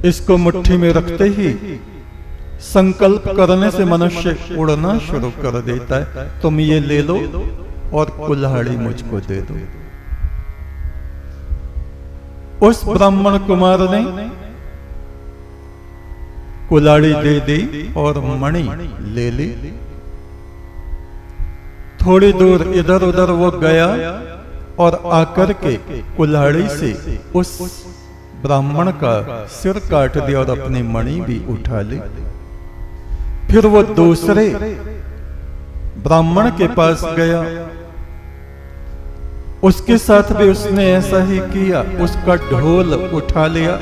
इसको मुट्ठी में रखते ही संकल्प करने से मनुष्य उड़ना शुरू कर देता है। तुम ये ले लो और कुल्हाड़ी मुझको दे दो। उस ब्राह्मण कुमार ने कुल्हाड़ी दे दी और मणि ले ली। थोड़ी दूर इधर उधर वो गया और आकर के कुल्हाड़ी से उस ब्राह्मण का सिर काट दिया और अपनी मणि भी उठा ली। फिर वो दूसरे ब्राह्मण के पास गया, उसके साथ भी उसने ऐसा ही किया, उसका ढोल उठा लिया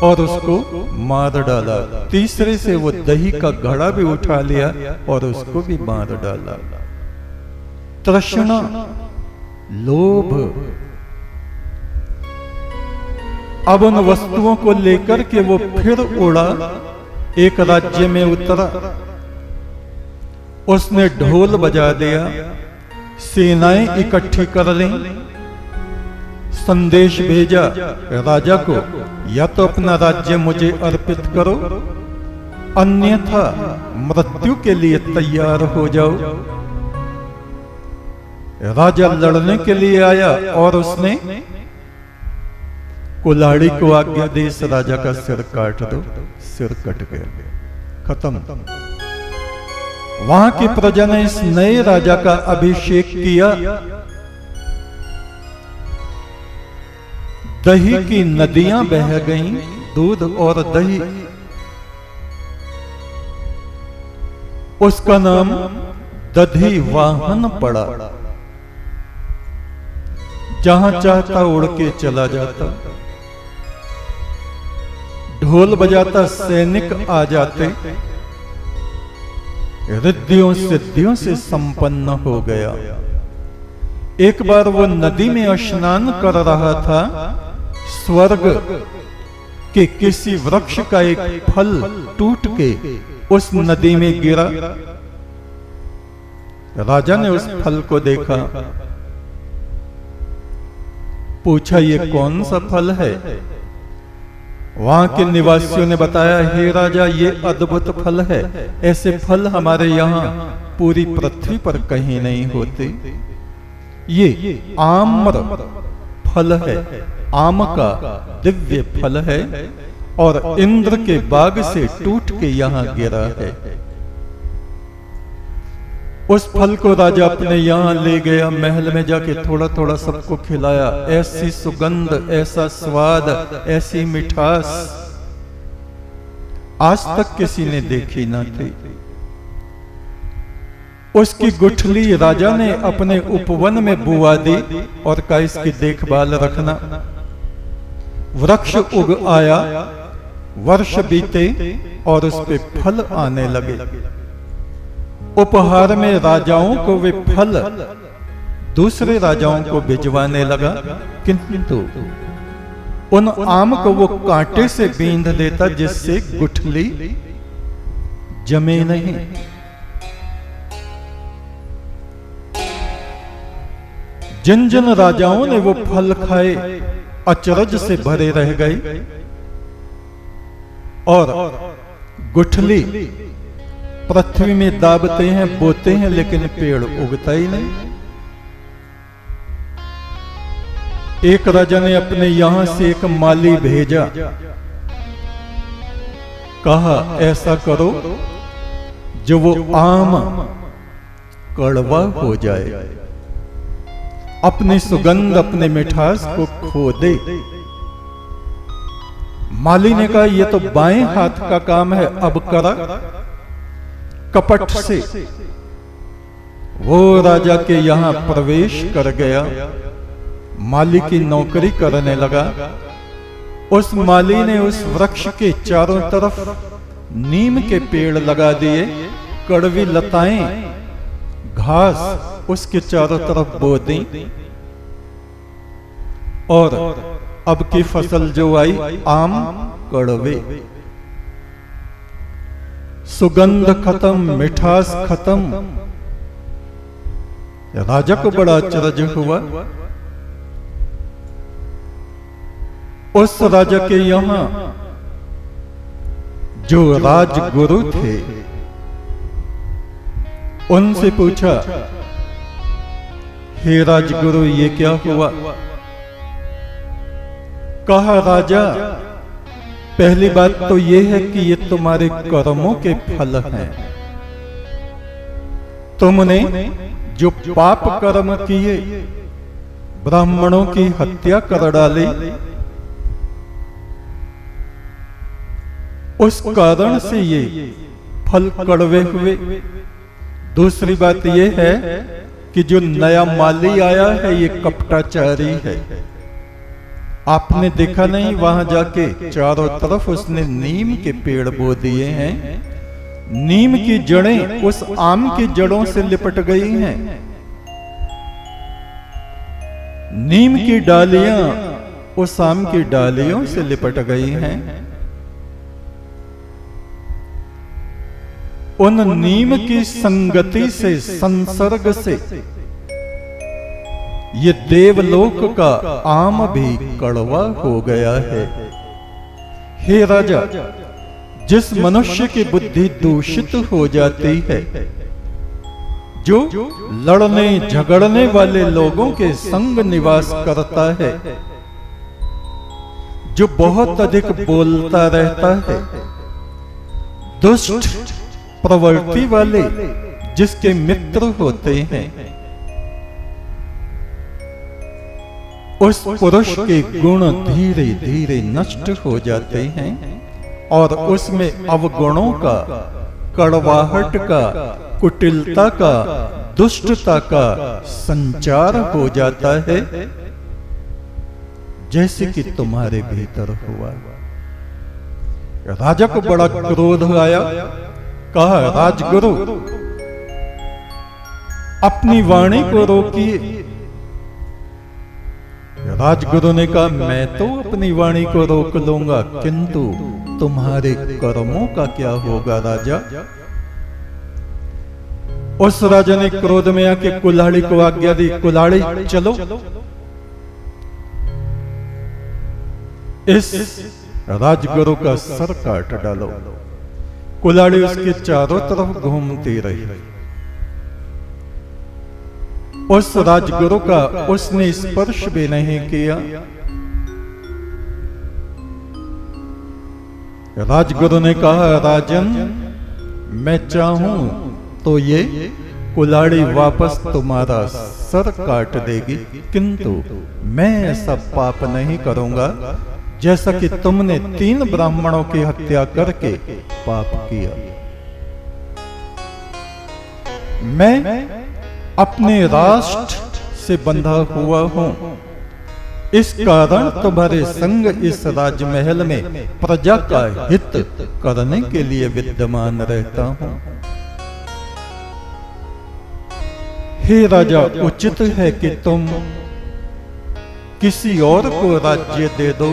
और उसको मार डाला। तीसरे से वो दही का घड़ा भी उठा लिया और उसको भी मार डाला। तृष्णा, लोभ, अब उन वस्तुओं को लेकर के वो फिर उड़ा, एक राज्य में उतरा। उसने ढोल बजा दिया, सेनाएं इकट्ठी कर ली, संदेश भेजा राजा को, या तो अपना राज्य मुझे अर्पित करो, अन्यथा मृत्यु के लिए तैयार हो जाओ। राजा लड़ने के लिए आया और उसने कुल्हाड़ी को आज्ञा दी, इस राजा का सिर काट दो। सिर कट गया, खत्म। वहां की प्रजा ने इस नए राजा का अभिषेक किया। दही की नदियां बह गईं, दूध और दही। उसका नाम दधी वाहन पड़ा। जहां चाहता उड़ के चला जाता, ढोल बजाता, सैनिक आ जाते, रिद्धियों सिद्धियों से संपन्न हो गया। एक बार वो नदी में स्नान कर रहा था, स्वर्ग के किसी वृक्ष का एक फल टूट के उस नदी में गिरा। राजा ने उस फल को देखा, पूछा ये कौन सा फल है? वहां के निवासियों ने बताया, हे राजा, ये अद्भुत फल है, ऐसे फल हमारे यहाँ पूरी पृथ्वी पर कहीं नहीं होते। ये आम्र फल है, आम का दिव्य फल है और इंद्र के बाग से टूट के यहाँ गिरा है। उस फल को राजा अपने यहाँ ले गया, महल में जाके थोड़ा थोड़ा सबको खिलाया। ऐसी सुगंध, ऐसा स्वाद, ऐसी मिठास आज तक किसी ने देखी ना थी। उसकी गुठली राजा ने अपने उपवन में बुआ दी और कहा इसकी देखभाल रखना। वृक्ष उग आया, वर्ष बीते और उस पे फल आने लगे। उपहार में राजाओं को वे फल दूसरे राजाओं को भिजवाने लगा, किंतु उन आम को वो कांटे से बींध देता जिससे गुठली जमे नहीं। जिन जिन राजाओं ने वो फल खाए अचरज से भरे रह गए और गुठली पृथ्वी में दाबते हैं, बोते हैं, लेकिन पेड़ उगता ही नहीं। एक राजा ने अपने यहां से एक माली भेजा, कहा ऐसा करो जो वो आम कड़वा हो जाए, अपनी सुगंध, अपने मिठास को खो दे। माली ने कहा ये तो बाएं हाथ का काम है, अब करा। कपट से वो राजा के यहां प्रवेश कर गया, माली की नौकरी करने लगा। उस माली ने उस वृक्ष के चारों तरफ नीम के पेड़ लगा दिए, कड़वी लताएं, घास उसके चारों तरफ बो दी और अब की फसल जो आई आम कड़वे, सुगंध खत्म, मिठास खत्म। राजा को बड़ा आश्चर्य हुआ। उस राजा के यहां जो राजगुरु थे, उनसे पूछा, हे राजगुरु ये क्या हुआ? कहा, राजा पहली बात तो ये है कि ये तुम्हारे कर्मों के फल हैं। तुमने जो पाप कर्म किए, ब्राह्मणों की हत्या कर डाली, उस कारण से ये फल कड़वे हुए। दूसरी बात ये है कि जो नया माली आया है ये कपटाचारी है। आपने देखा नहीं, वहां जाके चारों तरफ उसने नीम के पेड़ बो दिए हैं। नीम की जड़ें उस आम की जड़ों से लिपट गई हैं। नीम की डालियां उस आम की डालियों से लिपट गई हैं। उन नीम की संगति से, संसर्ग से ये देवलोक का आम भी कड़वा हो गया है। हे राजा, जिस मनुष्य की बुद्धि दूषित हो जाती है, जो लड़ने झगड़ने वाले लोगों के संग निवास करता है, जो बहुत अधिक बोलता रहता है, दुष्ट प्रवृत्ति वाले जिसके मित्र होते हैं, उस पुरुष के गुण धीरे धीरे नष्ट हो जाते हैं और उसमें अवगुणों का, कड़वाहट का, कुटिलता का, दुष्टता का संचार हो जाता है, जैसे कि तुम्हारे भीतर हुआ। राजा को बड़ा क्रोध आया। कहा, राजगुरु अपनी वाणी को रोकिए। राजगुरु ने कहा, मैं तो अपनी वाणी को रोक लूंगा, किंतु तुम्हारे कर्मों का क्या होगा राजा? उस राजा ने क्रोध में आके कुल्हाड़ी को आज्ञा दी, कुल्हाड़ी चलो, इस राजगुरु का सर काट डालो। कुल्हाड़ी उसके चारों तरफ घूमती रही। उस राजगुरु का उसने स्पर्श भी नहीं किया। राजगुरु ने कहा, राजन मैं चाहूं तो ये कुल्हाड़ी वापस तुम्हारा सर काट देगी, किंतु मैं ऐसा पाप नहीं करूंगा जैसा कि तुमने 3 ब्राह्मणों की हत्या करके पाप किया। मैं अपने राष्ट्र से बंधा हुआ हूं, इस कारण तुम्हारे संग इस राजमहल में प्रजा का हित करने के लिए विद्यमान रहता हूं। हे राजा, उचित है कि तुम किसी और को राज्य दे दो,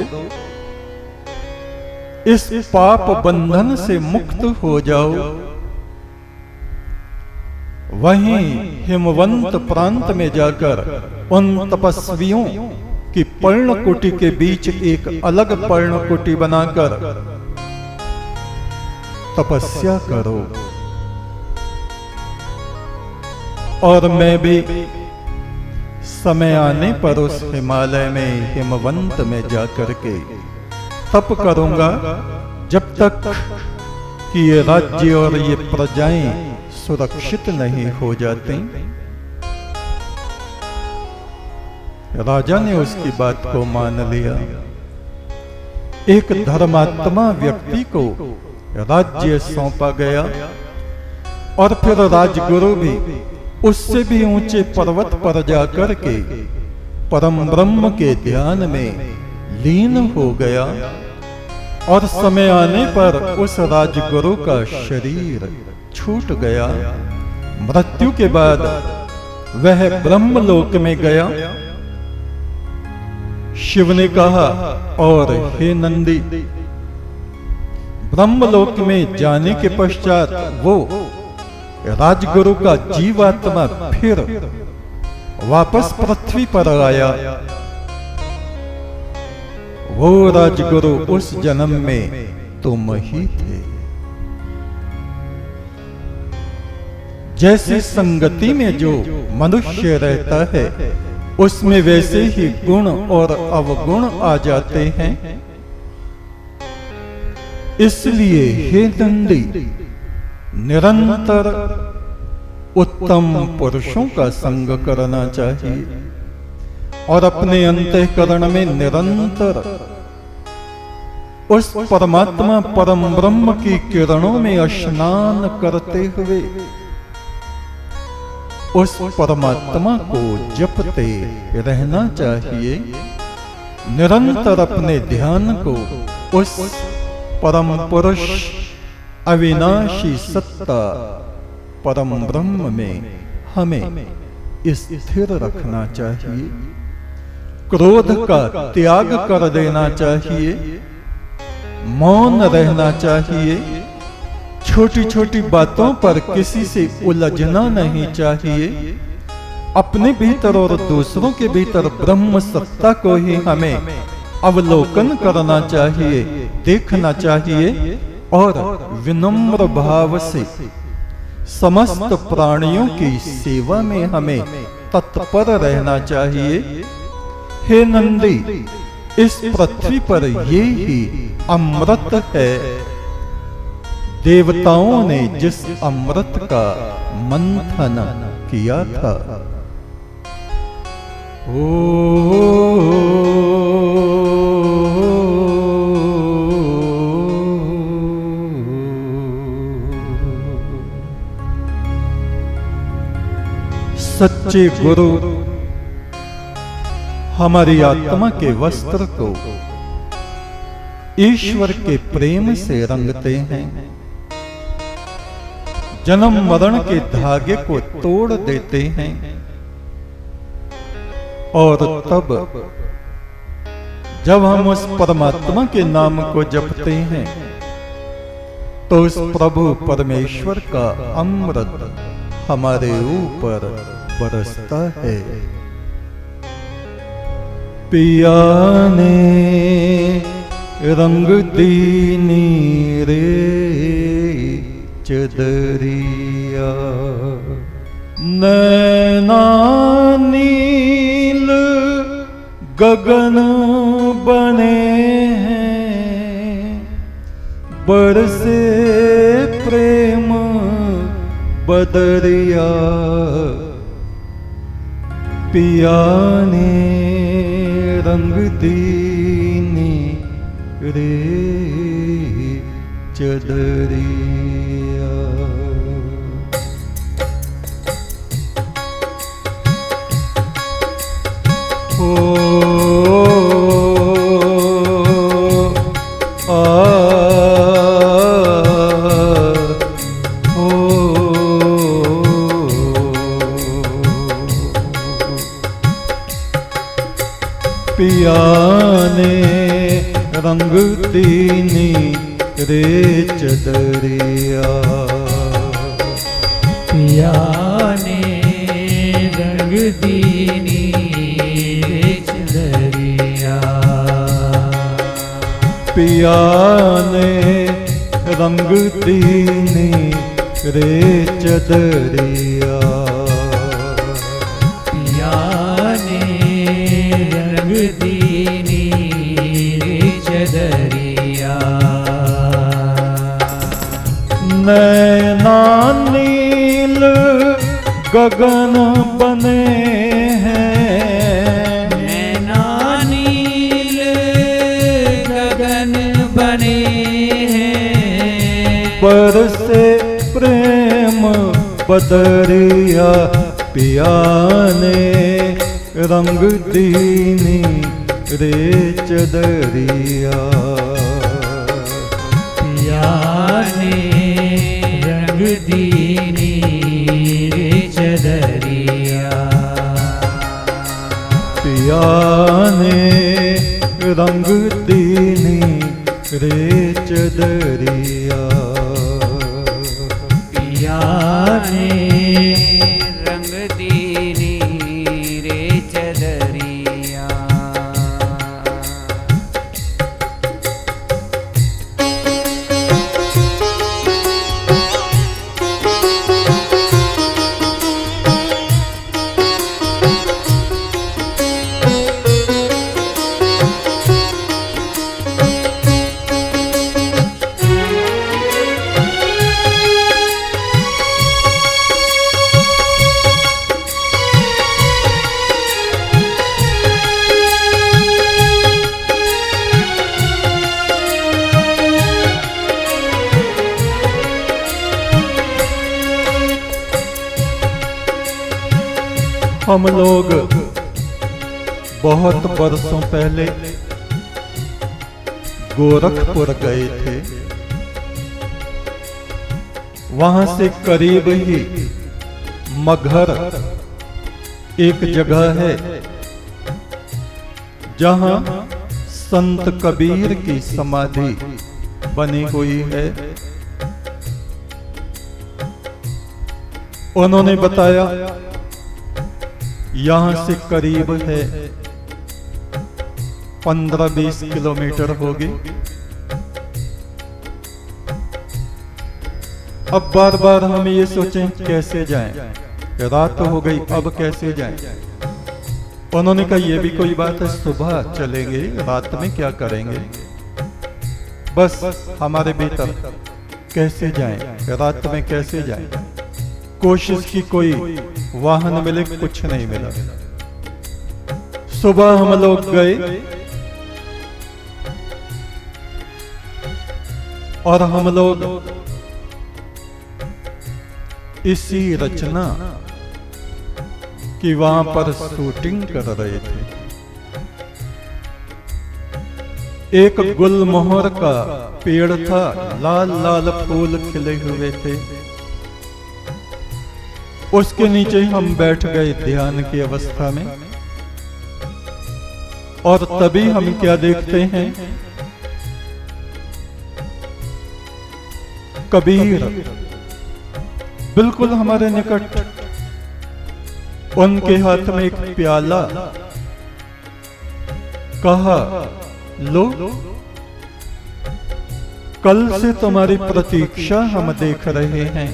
इस पाप बंधन से मुक्त हो जाओ। वहीं हिमवंत प्रांत में जाकर उन तपस्वियों की पर्णकुटी के बीच एक अलग पर्णकुटी बनाकर तपस्या करो, और मैं भी समय आने पर उस हिमालय में, हिमवंत में जाकर के तप करूंगा, जब तक कि ये राज्य और ये प्रजाएं सुरक्षित नहीं हो जाती। राजा ने उसकी बात को मान लिया। एक धर्मात्मा व्यक्ति को राज्य सौंपा गया और फिर राजगुरु भी उससे भी ऊंचे पर्वत पर जाकर के परम ब्रह्म के ध्यान में लीन हो गया, और समय आने पर उस राजगुरु का शरीर छूट गया। मृत्यु के बाद वह ब्रह्मलोक में गया। शिव ने कहा, और हे नंदी, ब्रह्मलोक में जाने के पश्चात वो राजगुरु का जीवात्मा फिर वापस पृथ्वी पर आया। वो राजगुरु उस जन्म में तुम ही थे। जैसी संगति में जो मनुष्य रहता है उसमें वैसे ही गुण और अवगुण आ जाते हैं। इसलिए हे नंदी, निरंतर उत्तम पुरुषों का संग करना चाहिए और अपने अंतःकरण में निरंतर उस परमात्मा परम ब्रह्म की किरणों में स्नान करते हुए उस परमात्मा को जपते रहना चाहिए। निरंतर अपने ध्यान को उस परम पुरुष अविनाशी सत्ता परम ब्रह्म में हमें स्थिर रखना चाहिए। क्रोध का त्याग कर देना चाहिए, मौन रहना चाहिए, छोटी छोटी बातों पर किसी से उलझना नहीं चाहिए। अपने भीतर और दूसरों के भीतर ब्रह्म सत्ता को ही हमें अवलोकन करना चाहिए, देखना चाहिए और विनम्र भाव से समस्त प्राणियों की सेवा में हमें तत्पर रहना चाहिए। हे नंदी, इस पृथ्वी पर ये ही अमृत है। देवताओं ने जिस अमृत का मंथन किया था, सच्चे गुरु हमारी आत्मा के वस्त्र को ईश्वर के प्रेम से रंगते हैं, जन्म मरण के धागे को तोड़ देते हैं और तब जब हम उस परमात्मा के नाम को जपते हैं तो उस प्रभु परमेश्वर का अमृत हमारे ऊपर बरसता है। पिया ने रंग दीनी रे चदरिया, नैना नील गगन बने हैं, बरसे प्रेम बदरिया। पिया ने रंग दीनी रे चदरिया। पिया ने रंग दीनी रे चदरिया, पिया ने रंग दीनी रे चदरिया। पिया ने रंग दीनी रे चदरिया। पिया ने रंग दीनी रे चदरिया। नैना नील गगन बने हैं, नैना नील गगन बने हैं, बरसे प्रेम बदरिया। पिया ने रंग दीनी रे चदरिया। पिया ने रंग दीनी रे चदरिया। पिया ने रंग दीनी रे चदरिया। पिया ने रंग दीनी रे चदरिया। हम लोग बहुत बरसों पहले गोरखपुर गए थे। वहां से करीब ही मगहर एक जगह है जहां संत कबीर की समाधि बनी हुई है। उन्होंने बताया यहां से करीब है 15-20 किलोमीटर होगी। अब बार बार हम ये सोचें कैसे जाएं, रात हो गई, अब कैसे जाएं। उन्होंने कहा ये भी कोई बात है, सुबह चलेंगे, रात में क्या करेंगे। बस हमारे भीतर कैसे जाएं, रात में कैसे जाएं। कोशिश की, कोई वाहन मिले, कुछ नहीं मिला। सुबह हम लोग गए और हम लोग इसी रचना की वहां पर शूटिंग कर रहे थे। एक गुलमोहर का पेड़ था, लाल लाल फूल खिले हुए थे। उसके नीचे हम बैठ गए ध्यान की अवस्था में। और तभी हम क्या देखते हैं, कबीर बिल्कुल हमारे निकट, उनके हाथ में एक प्याला। कहा, लो कल से तुम्हारी प्रतीक्षा हम देख रहे हैं,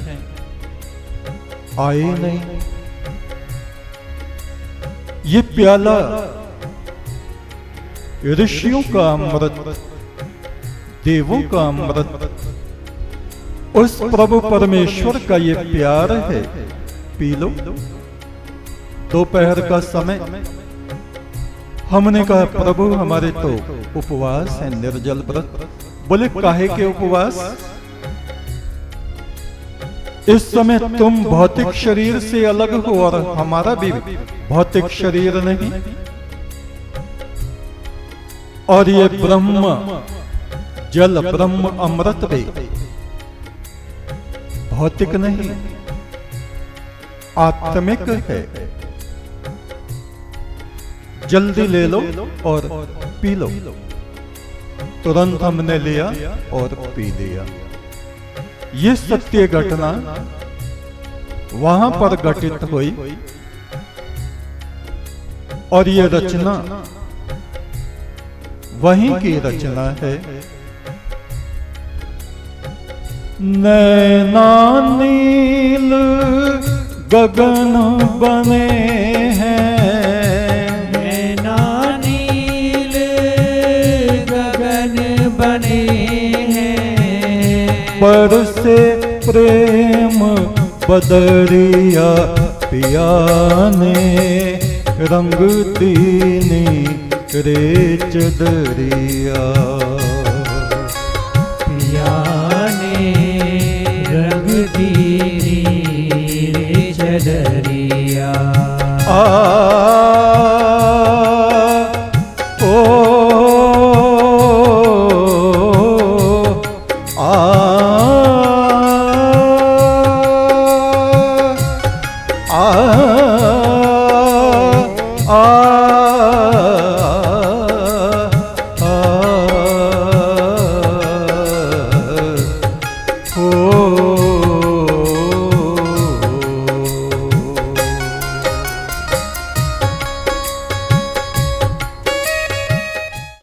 आए नहीं। ये प्याला ऋषियों का अमृत, देवों का अमृत, उस प्रभु परमेश्वर का ये प्यार है, पी लो। दोपहर का समय, हमने कहा प्रभु हमारे तो उपवास है, निर्जल व्रत। बोले काहे के उपवास? इस समय तुम भौतिक शरीर से अलग हो और हमारा भी भौतिक शरीर नहीं। और ये ब्रह्म जल, ब्रह्म अमृत भी भौतिक नहीं, आत्मिक है। जल्दी ले लो और पी लो। तुरंत हमने लिया और पी लिया। ये सत्य घटना वहां पर घटित हुई और ये रचना वहीं की रचना है। नैना नील गगन बने हैं, नैना नील गगन बने हैं, बरसे प्रेम बदरिया पिया ने रंग दीनी रे चदरिया। पिया ने रंग दीनी रे चदरिया।